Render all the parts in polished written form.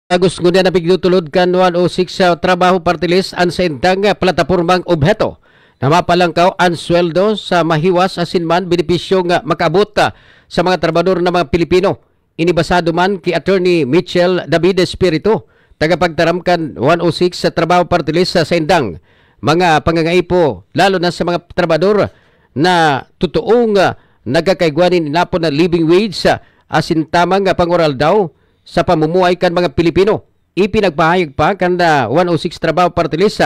Agus ngunya na pigdutulod kan 106 sa trabaho party list an sa indang platapormang obheto na mapalangkaw ang sweldo sa mahiwas asinman benepisyo nga makaabot sa mga trabador na mga Pilipino. Inibasado man kay Attorney Mitchell David Espiritu, tagapagtaramkan 106 sa trabaho party list sa indang mga pangangaipo lalo na sa mga trabador na totoong nagkakaigwanin inapon na living wage asin tamang pangoral daw sa pamumuhay kan mga Pilipino. Ipinagpahayag pa kan 106 trabaho party list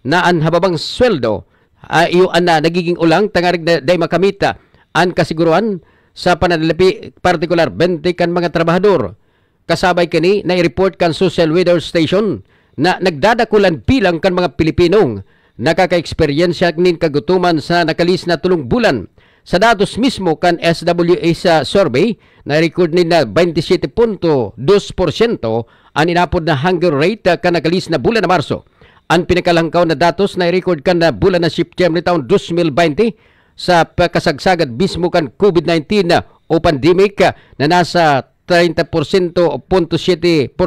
na ang hababang sweldo iyon na nagiging ulang tangarig na day makamita ang kasiguruan sa pananalapi partikular 20 kan mga trabahador. Kasabay kani na i-report kan social weather station na nagdadakulan bilang kan mga Pilipinong nakaka-eksperyensya nin kagutuman sa nakalis na tulong bulan. Sa datos mismo kan SWA sa survey, na-record ni na 27.2% ang inapod na hunger rate kan nakalis na bulan na Marso. Ang pinakalangkaw na datos na-record kan na bulan na September taon 2020 sa kasagsagat mismo kan COVID-19 o pandemic na nasa 30% o 0.7%.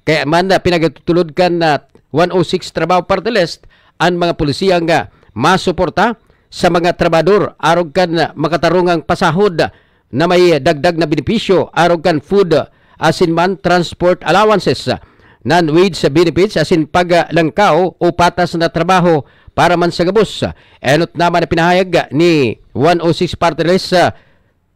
Kaya man na pinagtutulod kan na 106 trabaho party list ang mga pulisya nga masuporta sa mga trabador arog kan makatarungang pasahod na may dagdag na benepisyo arog kan food asin man transport allowances, non-wage benefits asin paglangkaw o patas na trabaho para man sa gabos. Enot naman na pinahayag ni 106 party list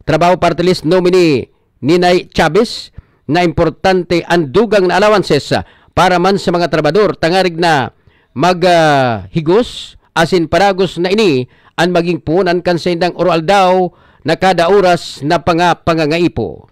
trabaho party list nominee Ninay Chavez na importante ang dugang na allowances para man sa mga trabador tangarig na maghigos asin paragos na ini ang maging punan kan sa indang oral daw na kada oras na pangangaipo.